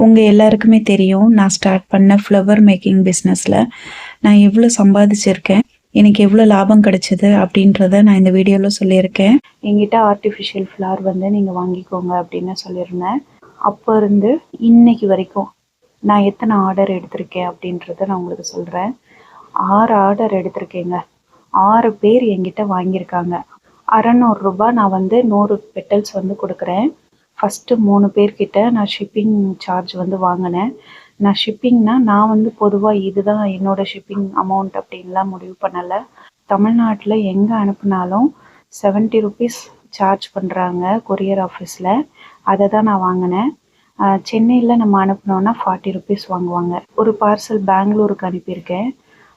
உங்கள் எல்லாருக்குமே தெரியும் நான் ஸ்டார்ட் பண்ண ஃப்ளவர் மேக்கிங் பிஸ்னஸில் நான் எவ்வளோ சம்பாதிச்சிருக்கேன், எனக்கு எவ்வளோ லாபம் கிடைச்சது அப்படின்றத நான் இந்த வீடியோவில் சொல்லியிருக்கேன். என்கிட்ட ஆர்டிஃபிஷியல் ஃப்ளவர் வந்து நீங்கள் வாங்கிக்கோங்க அப்படின்னு சொல்லியிருந்தேன். அப்போ இருந்து இன்னைக்கு வரைக்கும் நான் எத்தனை ஆர்டர் எடுத்திருக்கேன் அப்படின்றத நான் உங்களுக்கு சொல்கிறேன். 6 ஆர்டர் எடுத்திருக்கேங்க. 6 பேர் என்கிட்ட வாங்கியிருக்காங்க. 600 ரூபாய் நான் வந்து 100 பெட்டல்ஸ் வந்து கொடுக்குறேன். ஃபஸ்ட்டு 3 பேர்கிட்ட நான் ஷிப்பிங் சார்ஜ் வந்து வாங்கினேன். நான் ஷிப்பிங்னா நான் வந்து பொதுவாக இதுதான் என்னோட ஷிப்பிங் அமௌண்ட் அப்படின்லாம் முடிவு பண்ணலை. தமிழ்நாட்டில் எங்கே அனுப்புனாலும் 70 ருபீஸ் சார்ஜ் பண்ணுறாங்க கொரியர் ஆஃபீஸில். அதை தான் நான் வாங்கினேன். சென்னையில் நம்ம அனுப்புனோன்னா 40 ருபீஸ் வாங்குவாங்க. ஒரு பார்சல் பெங்களூருக்கு அனுப்பியிருக்கேன்,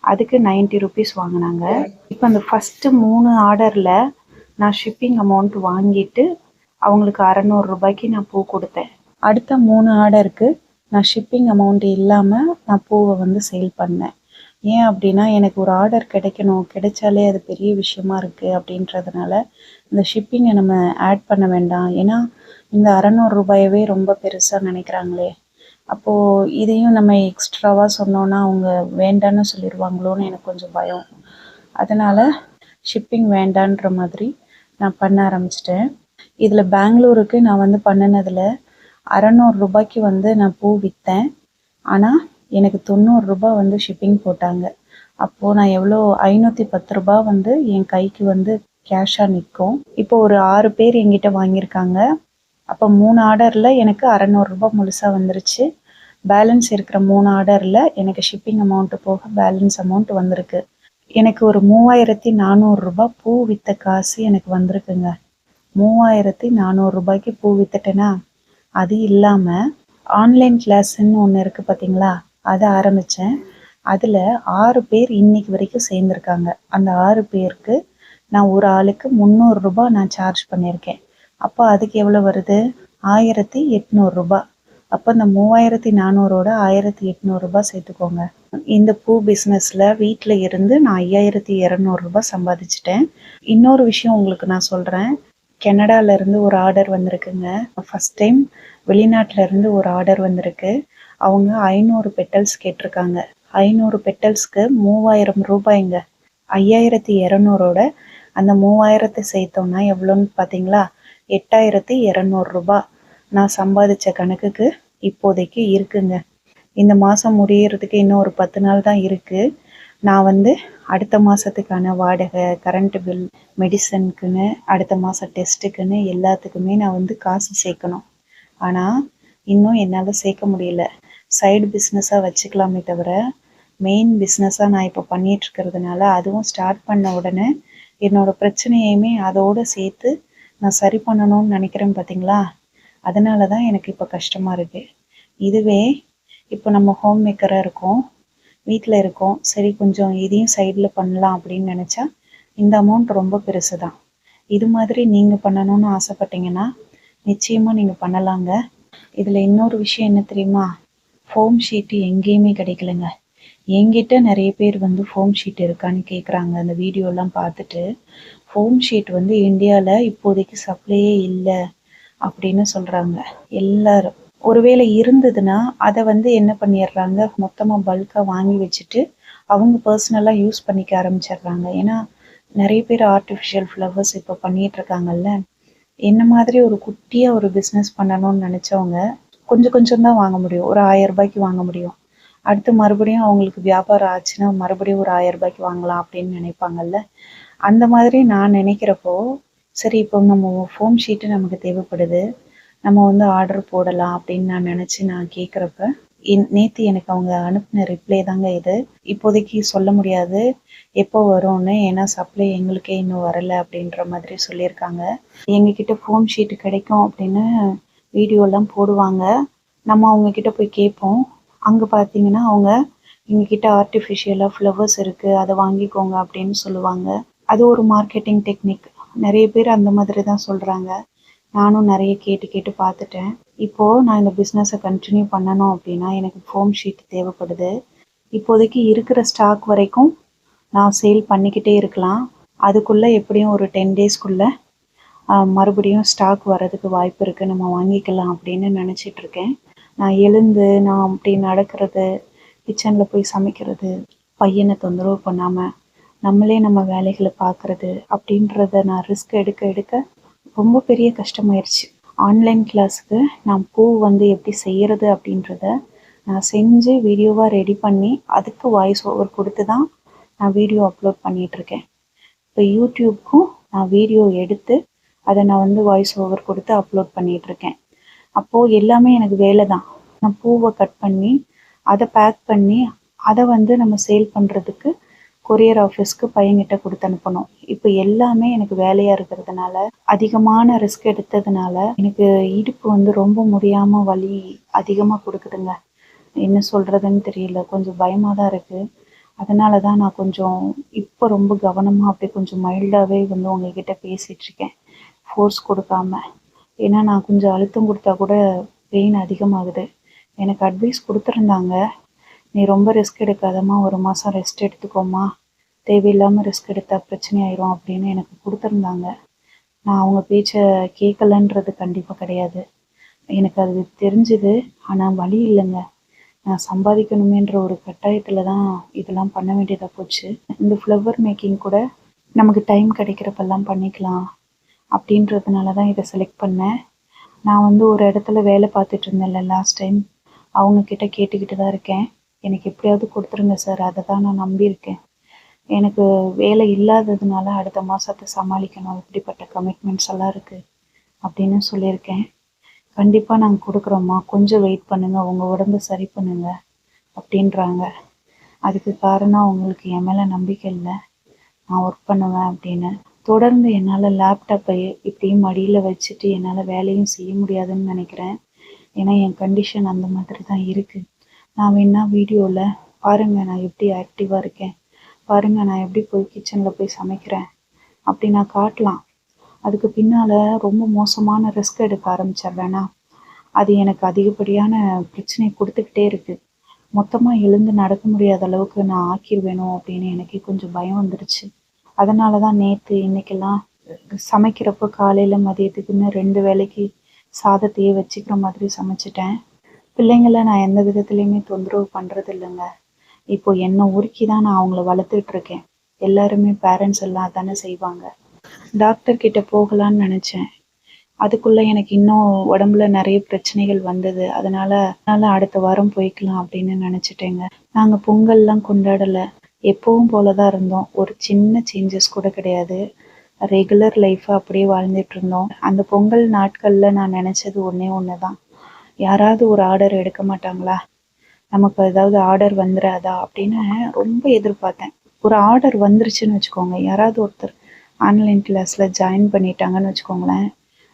அதுக்கு 90 ருபீஸ் வாங்கினாங்க. இப்போ அந்த ஃபஸ்ட்டு 3 ஆர்டரில் நான் ஷிப்பிங் அமௌண்ட் வாங்கிட்டு அவங்களுக்கு 600 ரூபாய்க்கு நான் பூ கொடுத்தேன். அடுத்த 3 ஆர்டருக்கு நான் ஷிப்பிங் அமௌண்ட் இல்லாமல் நான் பூவை வந்து சேல் பண்ணேன். ஏன் அப்படின்னா எனக்கு ஒரு ஆர்டர் கிடைக்கணும், கிடைச்சாலே அது பெரிய விஷயமா இருக்குது அப்படின்றதுனால இந்த ஷிப்பிங்கை நம்ம ஆட் பண்ண வேண்டாம். ஏன்னா இந்த 600 ரூபாயவே ரொம்ப பெருசாக நினைக்கிறாங்களே, அப்போது இதையும் நம்ம எக்ஸ்ட்ராவாக சொன்னோன்னா அவங்க வேண்டான்னு சொல்லிடுவாங்களோன்னு எனக்கு கொஞ்சம் பயம். அதனால் ஷிப்பிங் வேண்டான்ற மாதிரி நான் பண்ண ஆரம்பிச்சிட்டேன். இதில் பெங்களூருக்கு நான் வந்து பண்ணினதில் 600 ரூபாய்க்கு வந்து நான் பூ விற்றேன். ஆனால் எனக்கு 90 ரூபாய் வந்து ஷிப்பிங் போட்டாங்க. அப்போது நான் எவ்வளோ 510 ரூபாய் வந்து என் கைக்கு வந்து கேஷாக நிற்கும். இப்போ ஒரு 6 பேர் என்கிட்ட வாங்கியிருக்காங்க. அப்போ 3 ஆர்டரில் எனக்கு 600 ரூபாய் முழுசாக வந்துருச்சு. பேலன்ஸ் இருக்கிற 3 ஆர்டரில் எனக்கு ஷிப்பிங் அமௌண்ட்டு போக பேலன்ஸ் அமௌண்ட் வந்திருக்கு. எனக்கு ஒரு 3400 ரூபாய் பூ விற்ற காசு எனக்கு வந்திருக்குங்க. 3400 ரூபாய்க்கு பூ விற்றுட்டேன்னா, அது இல்லாமல் ஆன்லைன் கிளாஸுன்னு ஒன்று இருக்குது பார்த்தீங்களா, அதை ஆரம்பித்தேன். அதில் 6 பேர் இன்னைக்கு வரைக்கும் சேர்ந்துருக்காங்க. அந்த 6 பேருக்கு நான் ஒரு ஆளுக்கு 300 ரூபாய் நான் சார்ஜ் பண்ணியிருக்கேன். அப்போ அதுக்கு எவ்வளோ வருது? 1800 ரூபாய். அப்போ இந்த 3400ஓட 1800 ரூபாய் சேர்த்துக்கோங்க. இந்த பூ பிஸ்னஸில் வீட்டில் இருந்து நான் 5200 ரூபாய் சம்பாதிச்சிட்டேன். இன்னொரு விஷயம் உங்களுக்கு நான் சொல்கிறேன். கனடாவிலேருந்து ஒரு ஆர்டர் வந்திருக்குங்க. ஃபஸ்ட் டைம் வெளிநாட்டிலேருந்து ஒரு ஆர்டர் வந்திருக்கு. அவங்க 500 பெட்டல்ஸ் கேட்டிருக்காங்க. 500 பெட்டல்ஸ்க்கு 3000 ரூபாய்ங்க. 5200ஓட அந்த 3000 சேர்த்தோன்னா எவ்வளோன்னு பார்த்தீங்களா? 8200 ரூபாய் நான் சம்பாதிச்ச கணக்குக்கு இப்போதைக்கு இருக்குங்க. இந்த மாதம் முடியறதுக்கு இன்னும் ஒரு 10 நாள் தான் இருக்குது. நான் வந்து அடுத்த மாதத்துக்கான வாடகை, கரண்ட்டு பில், மெடிசனுக்குன்னு, அடுத்த மாதம் டெஸ்ட்டுக்குன்னு எல்லாத்துக்குமே நான் வந்து காசு சேர்க்கணும். ஆனால் இன்னும் என்னால் சேர்க்க முடியல. சைடு பிஸ்னஸாக வச்சுக்கலாமே தவிர மெயின் பிஸ்னஸாக நான் இப்போ பண்ணிகிட்ருக்கிறதுனால அதுவும் ஸ்டார்ட் பண்ண உடனே என்னோடய பிரச்சனையுமே அதோடு சேர்த்து நான் சரி பண்ணணும்னு நினைக்கிறேன் பார்த்தீங்களா? அதனால தான் எனக்கு இப்போ கஷ்டமாக இருக்குது. இதுவே இப்போ நம்ம ஹோம் மேக்கராக இருக்கோம், வீட்டில் இருக்கோம், சரி கொஞ்சம் இதையும் சைடில் பண்ணலாம் அப்படின்னு நினச்சா இந்த அமௌண்ட் ரொம்ப பெருசு தான். இது மாதிரி நீங்கள் பண்ணணும்னு ஆசைப்பட்டீங்கன்னா நிச்சயமாக நீங்கள் பண்ணலாங்க. இதில் இன்னொரு விஷயம் என்ன தெரியுமா? ஃபோம் ஷீட்டு எங்கேயுமே கிடைக்கலங்க. என்கிட்ட நிறைய பேர் வந்து ஃபோம் ஷீட் இருக்கான்னு கேட்குறாங்க. அந்த வீடியோலாம் பார்த்துட்டு ஃபோம் ஷீட் வந்து இந்தியாவில் இப்போதைக்கு சப்ளையே இல்லை அப்படின்னு சொல்கிறாங்க எல்லாரும். ஒருவேளை இருந்ததுன்னா அதை வந்து என்ன பண்ணிடுறாங்க, மொத்தமாக பல்காக வாங்கி வச்சுட்டு அவங்க பர்சனலாக யூஸ் பண்ணிக்க ஆரம்பிச்சிடுறாங்க. ஏன்னா நிறைய பேர் ஆர்டிஃபிஷியல் ஃப்ளவர்ஸ் இப்போ பண்ணிகிட்ருக்காங்கல்ல. என்ன மாதிரி ஒரு குட்டியாக ஒரு பிஸ்னஸ் பண்ணணும்னு நினச்சவங்க கொஞ்சம் கொஞ்சம் தான் வாங்க முடியும். ஒரு 1000 ரூபாய்க்கு வாங்க முடியும். அடுத்து மறுபடியும் அவங்களுக்கு வியாபாரம் ஆச்சுன்னா மறுபடியும் ஒரு 1000 ரூபாய்க்கு வாங்கலாம் அப்படின்னு நினைப்பாங்கல்ல. அந்த மாதிரி நான் நினைக்கிறப்போ சரி இப்போ நம்ம ஃபோம் ஷீட்டு நமக்கு தேவைப்படுது, நம்ம வந்து ஆர்டர் போடலாம் அப்படின்னு நான் நினச்சி நான் கேட்குறப்ப நேற்று எனக்கு அவங்க அனுப்பின ரிப்ளை தாங்க இது. இப்போதைக்கு சொல்ல முடியாது எப்போ வரும்னு, ஏன்னா சப்ளை எங்களுக்கே இன்னும் வரலை அப்படின்ற மாதிரி சொல்லியிருக்காங்க. எங்ககிட்ட ஃபோம் ஷீட்டு கிடைக்கும் அப்படின்னு வீடியோலாம் போடுவாங்க. நம்ம அவங்கக்கிட்ட போய் கேட்போம். அங்கே பார்த்தீங்கன்னா அவங்க எங்ககிட்ட ஆர்டிஃபிஷியலாக ஃப்ளவர்ஸ் இருக்குது, அதை வாங்கிக்கோங்க அப்படின்னு சொல்லுவாங்க. அது ஒரு மார்க்கெட்டிங் டெக்னிக். நிறைய பேர் அந்த மாதிரி தான் சொல்கிறாங்க. நானும் நிறைய கேட்டு கேட்டு பார்த்துட்டேன். இப்போது நான் இந்த பிஸ்னஸை கண்டினியூ பண்ணணும் அப்படின்னா எனக்கு ஃபோம் ஷீட் தேவைப்படுது. இப்போதைக்கு இருக்கிற ஸ்டாக் வரைக்கும் நான் சேல் பண்ணிக்கிட்டே இருக்கலாம். அதுக்குள்ளே எப்படியும் ஒரு 10 டேஸ்க்குள்ளே மறுபடியும் ஸ்டாக் வர்றதுக்கு வாய்ப்பு இருக்குது, நம்ம வாங்கிக்கலாம் அப்படின்னு நினச்சிட்ருக்கேன். நான் எழுந்து நான் அப்படி நடக்கிறது, கிச்சனில் போய் சமைக்கிறது, பையனை தொந்தரவு பண்ணாமல் நம்மளே நம்ம வேலைகளை பார்க்குறது அப்படின்றத நான் ரிஸ்க் எடுக்க எடுக்க ரொம்ப பெரிய கஷ்டமாயிருச்சு. ஆன்லைன் கிளாஸுக்கு நான் பூ வந்து எப்படி செய்கிறது அப்படின்றத நான் செஞ்சு வீடியோவாக ரெடி பண்ணி அதுக்கு வாய்ஸ் ஓவர் கொடுத்து தான் நான் வீடியோ அப்லோட் பண்ணிகிட்ருக்கேன். இப்போ யூடியூப்க்கும் நான் வீடியோ எடுத்து அதை நான் வந்து வாய்ஸ் ஓவர் கொடுத்து அப்லோட் பண்ணிகிட்ருக்கேன். அப்போது எல்லாமே எனக்கு வேலை தான். நான் பூவை கட் பண்ணி அதை பேக் பண்ணி அதை வந்து நம்ம சேல் பண்ணுறதுக்கு கொரியர் ஆஃபீஸ்க்கு பையன்கிட்ட கொடுத்து அனுப்பணும். இப்போ எல்லாமே எனக்கு வேலையாக இருக்கிறதுனால அதிகமான ரிஸ்க் எடுத்ததுனால எனக்கு இடுப்பு வந்து ரொம்ப முடியாமல் வலி அதிகமாக கொடுக்குதுங்க. என்ன சொல்கிறதுன்னு தெரியல. கொஞ்சம் பயமாக தான் இருக்குது. அதனால தான் நான் கொஞ்சம் இப்போ ரொம்ப கவனமாக அப்படியே கொஞ்சம் மைல்டாகவே வந்து உங்ககிட்ட பேசிகிட்ருக்கேன், ஃபோர்ஸ் கொடுக்காம. ஏன்னா நான் கொஞ்சம் அழுத்தம் கொடுத்தா கூட பெயின் அதிகமாகுது. எனக்கு அட்வைஸ் கொடுத்துருந்தாங்க, நீ ரொம்ப ரிஸ்க் எடுக்காதம்மா, 1 மாதம் ரெஸ்ட் எடுத்துக்கோமா, தேவையில்லாமல் ரிஸ்க் எடுத்தால் பிரச்சனை ஆயிரும் அப்படின்னு எனக்கு கொடுத்துருந்தாங்க. நான் அவங்க பேச்சை கேட்கலன்றது கண்டிப்பாக கிடையாது. எனக்கு அது தெரிஞ்சுது. ஆனால் வழி இல்லைங்க. நான் சம்பாதிக்கணுமேன்ற ஒரு கட்டாயத்தில் தான் இதெல்லாம் பண்ண வேண்டியதாக போச்சு. இந்த ஃப்ளவர் மேக்கிங் கூட நமக்கு டைம் கிடைக்கிறப்பெல்லாம் பண்ணிக்கலாம் அப்படின்றதுனால தான் இதை செலக்ட் பண்ணேன். நான் வந்து ஒரு இடத்துல வேலை பார்த்துட்டு இருந்தேன்ல லாஸ்ட் டைம், அவங்கக்கிட்ட கேட்டுக்கிட்டு தான் இருக்கேன். எனக்கு எப்படியாவது கொடுத்துருங்க சார், அதை தான் நான் நம்பியிருக்கேன். எனக்கு வேலை இல்லாததுனால அடுத்த மாதத்தை சமாளிக்கணும், இப்படிப்பட்ட கமிட்மெண்ட்ஸ் எல்லாம் இருக்குது அப்படின்னு சொல்லியிருக்கேன். கண்டிப்பாக நாங்கள் கொடுக்குறோம்மா, கொஞ்சம் வெயிட் பண்ணுங்கள், உங்கள் உடம்பு சரி பண்ணுங்கள் அப்படின்றாங்க. அதுக்கு காரணம் அவங்களுக்கு என் மேலே நம்பிக்கை இல்லை, நான் ஒர்க் பண்ணுவேன் அப்படின்னு. தொடர்ந்து என்னால் லேப்டாப்பை இப்படியும் மடியில் வச்சுட்டு என்னால் வேலையும் செய்ய முடியாதுன்னு நினைக்கிறேன். ஏன்னா என் கண்டிஷன் அந்த மாதிரி தான் இருக்குது. நான் வேணா வீடியோவில் பாருங்கள் நான் எப்படி ஆக்டிவாக இருக்கேன், பாருங்கள் நான் எப்படி போய் கிச்சனில் போய் சமைக்கிறேன் அப்படி நான் காட்டலாம். அதுக்கு பின்னால் ரொம்ப மோசமான ரிஸ்க் எடுக்க ஆரம்பிச்சிடுறேன்னா அது எனக்கு அதிகப்படியான பிரச்சனை கொடுத்துக்கிட்டே இருக்குது. மொத்தமாக எழுந்து நடக்க முடியாத அளவுக்கு நான் ஆக்கிடுவேனோ அப்படின்னு எனக்கே கொஞ்சம் பயம் வந்துடுச்சு. அதனால தான் நேற்று இன்றைக்கெல்லாம் சமைக்கிறப்போ காலையில் மதியத்துக்குன்னு 2 வேளைக்கு சாதத்தையே வச்சுக்கிற மாதிரி சமைச்சிட்டேன். பிள்ளைங்களை நான் எந்த விதத்துலேயுமே தொந்தரவு பண்ணுறது இல்லைங்க. இப்போ என்னை உருக்கி தான் நான் அவங்கள வளர்த்துட்ருக்கேன். எல்லாருமே பேரண்ட்ஸ் எல்லாம் தானே செய்வாங்க. டாக்டர்கிட்ட போகலான்னு நினச்சேன். அதுக்குள்ளே எனக்கு இன்னும் உடம்புல நிறைய பிரச்சனைகள் வந்தது. அதனால் அடுத்த வாரம் போய்க்கலாம் அப்படின்னு நினச்சிட்டேங்க. நாங்கள் பொங்கல்லாம் கொண்டாடலை, எப்பவும் போல தான் இருந்தோம். ஒரு சின்ன சேஞ்சஸ் கூட கிடையாது. ரெகுலர் லைஃப்பை அப்படியே வாழ்ந்துட்டு இருந்தோம். அந்த பொங்கல் நாட்களில் நான் நினச்சது ஒன்று தான், யாராவது ஒரு ஆர்டர் எடுக்க மாட்டாங்களா, நமக்கு ஏதாவது ஆர்டர் வந்துடாதா அப்படின்னு ரொம்ப எதிர்பார்த்தேன். ஒரு ஆர்டர் வந்துருச்சுன்னு வச்சுக்கோங்க, யாராவது ஒருத்தர் ஆன்லைன் கிளாஸில் ஜாயின் பண்ணிட்டாங்கன்னு வச்சுக்கோங்களேன்,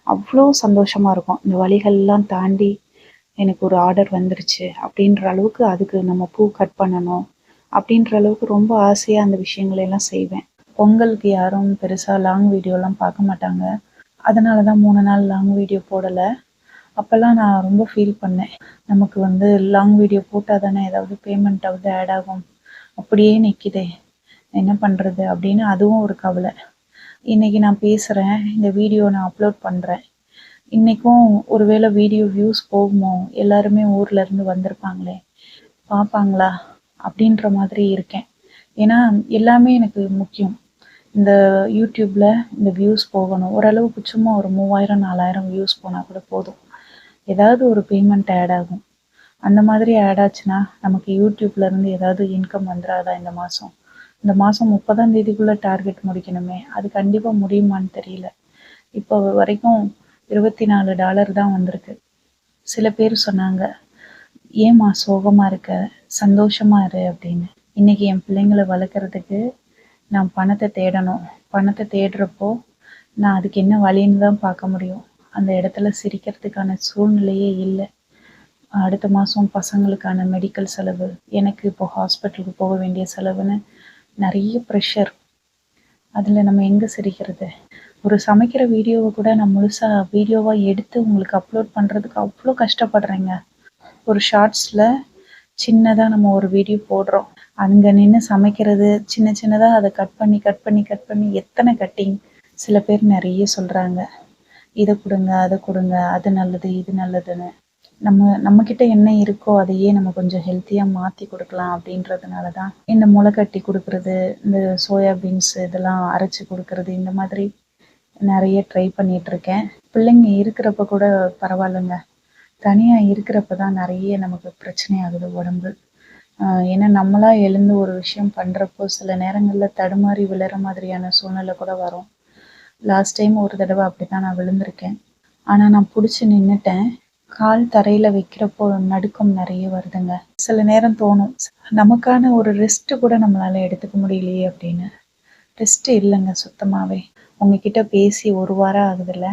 அவ்வளோ சந்தோஷமாக இருக்கும். இந்த வழிகள்லாம் தாண்டி எனக்கு ஒரு ஆர்டர் வந்துருச்சு அப்படின்ற அளவுக்கு, அதுக்கு நம்ம பூ கட் பண்ணணும் அப்படின்ற அளவுக்கு ரொம்ப ஆசையாக அந்த விஷயங்களெல்லாம் செய்வேன். பொங்கலுக்கு யாரும் பெருசாக லாங் வீடியோலாம் பார்க்க மாட்டாங்க. அதனால தான் 3 நாள் லாங் வீடியோ போடலை. அப்போல்லாம் நான் ரொம்ப ஃபீல் பண்ணேன், நமக்கு வந்து லாங் வீடியோ போட்டால் தானே ஏதாவது பேமெண்ட்டாவது ஆட் ஆகும், அப்படியே நிற்கிதே என்ன பண்ணுறது அப்படின்னு அதுவும் ஒரு கவலை. இன்றைக்கி நான் பேசுகிறேன், இந்த வீடியோ நான் அப்லோட் பண்ணுறேன். இன்றைக்கும் ஒருவேளை வீடியோ வியூஸ் போகுமோ, எல்லாருமே ஊர்லேருந்து வந்திருப்பாங்களே, பார்ப்பாங்களா அப்படின்ற மாதிரி இருக்கேன். ஏன்னா எல்லாமே எனக்கு முக்கியம். இந்த யூடியூப்பில் இந்த வியூஸ் போகணும், ஓரளவுக்கு சும்மா ஒரு 3000 4000 வியூஸ் போனால் கூட போதும், ஏதாவது ஒரு பேமெண்ட் ஆட் ஆகும். அந்த மாதிரி ஆட் ஆச்சுன்னா நமக்கு யூடியூப்லேருந்து ஏதாவது இன்கம் வந்துடாதா? இந்த மாதம் 30ஆம் தேதிக்குள்ளே டார்கெட் முடிக்கணுமே, அது கண்டிப்பாக முடியுமான்னு தெரியல. இப்போ வரைக்கும் $24 தான் வந்திருக்கு. சில பேர் சொன்னாங்க, ஏம்மா சோகமாக இருக்க, சந்தோஷமாக இரு அப்படின்னு. இன்றைக்கி என் பிள்ளைங்களை வளர்க்குறதுக்கு நான் பணத்தை தேடணும். பணத்தை தேடுறப்போ நான் அதுக்கு என்ன வழின்னு தான் பார்க்க முடியும். அந்த இடத்துல சிரிக்கிறதுக்கான சூழ்நிலையே இல்லை. அடுத்த மாதம் பசங்களுக்கான மெடிக்கல் செலவு, எனக்கு இப்போ ஹாஸ்பிட்டலுக்கு போக வேண்டிய செலவுன்னு நிறைய ப்ரெஷர். அதில் நம்ம எங்கே சிரிக்கிறது? ஒரு சமைக்கிற வீடியோவை கூட நான் முழுசாக வீடியோவாக எடுத்து உங்களுக்கு அப்லோட் பண்ணுறதுக்கு அவ்வளோ கஷ்டப்படுறேங்க. ஒரு ஷார்ட்ஸில் சின்னதாக நம்ம ஒரு வீடியோ போடுறோம், அங்கே நின்று சமைக்கிறது சின்னதாக அதை கட் பண்ணி எத்தனை கட்டிங். சில பேர் நிறைய சொல்கிறாங்க, இதை கொடுங்க அதை கொடுங்க, அது நல்லது இது நல்லதுன்னு. நம்மக்கிட்ட என்ன இருக்கோ அதையே நம்ம கொஞ்சம் ஹெல்த்தியாக மாற்றி கொடுக்கலாம் அப்படின்றதுனால தான் இந்த முளைக்கட்டி கொடுக்குறது, இந்த சோயா பீன்ஸ் இதெல்லாம் அரைச்சி கொடுக்குறது, இந்த மாதிரி நிறைய ட்ரை பண்ணிகிட்ருக்கேன். பிள்ளைங்க இருக்கிறப்ப கூட பரவாயில்லைங்க. தனியாக இருக்கிறப்ப தான் நிறைய நமக்கு பிரச்சனை ஆகுது உடம்பு. ஏன்னா நம்மளா எழுந்து ஒரு விஷயம் பண்ணுறப்போ சில நேரங்களில் தடுமாறி விழுற மாதிரியான சூழ்நிலை கூட வரும். லாஸ்ட் டைம் ஒரு தடவை அப்படி தான் நான் விழுந்திருக்கேன். ஆனால் நான் பிடிச்சி நின்றுட்டேன். கால் தரையில் வைக்கிறப்போ நடுக்கம் நிறைய வருதுங்க. சில நேரம் தோணும், நமக்கான ஒரு ரெஸ்ட்டு கூட நம்மளால் எடுத்துக்க முடியலையே அப்படின்னு. ரெஸ்ட்டு இல்லைங்க சுத்தமாகவே. உங்ககிட்ட பேசி ஒரு வாரம் ஆகுதுல்ல.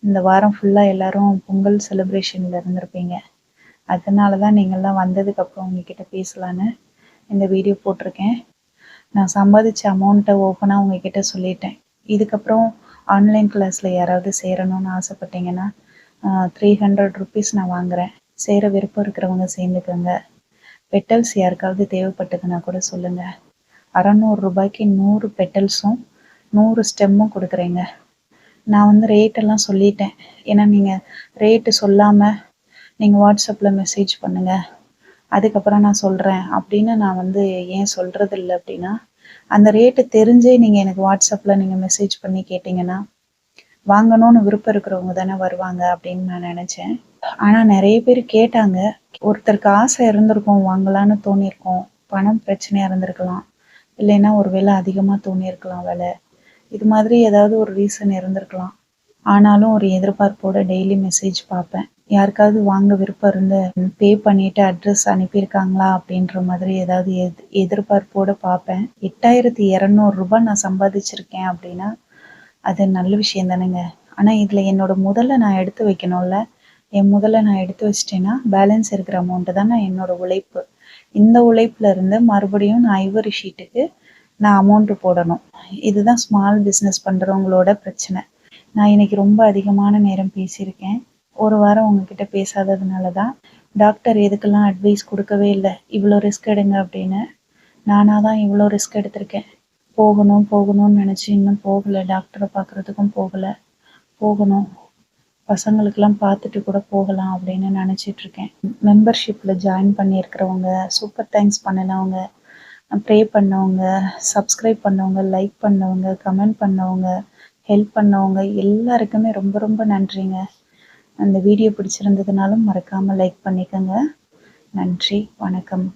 இந்த வாரம் ஃபுல்லாக எல்லோரும் பொங்கல் செலிப்ரேஷனில் இருந்திருப்பீங்க. அதனால தான் நீங்கள்லாம் வந்ததுக்கப்புறம் உங்ககிட்ட பேசலான்னு இந்த வீடியோ போட்டிருக்கேன். நான் சம்பாதிச்ச அமௌண்ட்டை ஓப்பனாக உங்ககிட்ட சொல்லிட்டேன். இதுக்கப்புறம் ஆன்லைன் கிளாஸில் யாராவது சேரணும்னு ஆசைப்பட்டீங்கன்னா 300 ருபீஸ் நான் வாங்குகிறேன். சேர விருப்பம் இருக்கிறவங்க சேர்ந்துக்கோங்க. பெட்டல்ஸ் யாருக்காவது தேவைப்பட்டதுன்னா கூட சொல்லுங்கள். 600 ரூபாய்க்கு 100 பெட்டல்ஸும் 100 ஸ்டெம்மும் கொடுக்குறேங்க. நான் ரேட்டெல்லாம் சொல்லிட்டேன். ஏன்னா நீங்கள் ரேட்டு சொல்லாமல் நீங்கள் வாட்ஸ்அப்பில் மெசேஜ் பண்ணுங்கள், அதுக்கப்புறம் நான் சொல்கிறேன் அப்படின்னு நான் ஏன் சொல்கிறதில்ல அப்படின்னா, அந்த ரேட்டு தெரிஞ்சே நீங்கள் எனக்கு வாட்ஸ்அப்பில் நீங்கள் மெசேஜ் பண்ணி கேட்டிங்கன்னா வாங்கணும்னு விருப்பம் இருக்கிறவங்க தானே வருவாங்க அப்படின்னு நான் நினச்சேன். ஆனால் நிறைய பேர் கேட்டாங்க. ஒருத்தருக்கு ஆசை இருந்திருக்கும், வாங்கலான்னு தோணியிருக்கோம், பணம் பிரச்சனையாக இருந்திருக்கலாம், இல்லைன்னா ஒரு விலை அதிகமாக தோணியிருக்கலாம் விலை, இது மாதிரி ஏதாவது ஒரு ரீசன் இருந்திருக்கலாம். ஆனாலும் ஒரு எதிர்பார்ப்போட டெய்லி மெசேஜ் பார்ப்பேன். யாருக்காவது வாங்க விருப்பம் இருந்து பே பண்ணிவிட்டு அட்ரஸ் அனுப்பியிருக்காங்களா அப்படின்ற மாதிரி ஏதாவது எதிர்பார்ப்போடு பார்ப்பேன். 8200 ரூபாய் நான் சம்பாதிச்சிருக்கேன் அப்படின்னா அது நல்ல விஷயம் தானேங்க. ஆனால் இதில் என்னோடய முதல்ல நான் எடுத்து வைக்கணும்ல. என் முதல்ல நான் எடுத்து வச்சிட்டேன்னா பேலன்ஸ் இருக்கிற அமௌண்ட்டு தான் நான் என்னோடய உழைப்பு. இந்த உழைப்பில் இருந்து மறுபடியும் நான் ஐவரி ஷீட்டுக்கு நான் அமௌண்ட்டு போடணும். இதுதான் ஸ்மால் பிஸ்னஸ் பண்ணுறவங்களோட பிரச்சனை. நான் இன்றைக்கி ரொம்ப அதிகமான நேரம் பேசியிருக்கேன். ஒரு வாரம் உங்ககிட்ட பேசாததுனால தான். டாக்டர் எதுக்கெல்லாம் அட்வைஸ் கொடுக்கவே இல்லை, இவ்வளோ ரிஸ்க் எடுங்க அப்படின்னு. நானாக தான் இவ்வளோ ரிஸ்க் எடுத்திருக்கேன். போகணும்னு நினச்சி இன்னும் போகலை. டாக்டரை பார்க்குறதுக்கும் போகணும். பசங்களுக்கெல்லாம் பார்த்துட்டு கூட போகலாம் அப்படின்னு நினச்சிட்ருக்கேன். மெம்பர்ஷிப்பில் ஜாயின் பண்ணியிருக்கிறவங்க, சூப்பர் தேங்க்ஸ் பண்ணினவங்க, ப்ரே பண்ணவங்க, சப்ஸ்கிரைப் பண்ணவங்க, லைக் பண்ணவங்க, கமெண்ட் பண்ணவங்க, ஹெல்ப் பண்ணவங்க எல்லாருக்குமே ரொம்ப ரொம்ப நன்றிங்க. அந்த வீடியோ பிடிச்சிருந்ததுனாலும் மறக்காமல் லைக் பண்ணிக்கோங்க. நன்றி, வணக்கம்.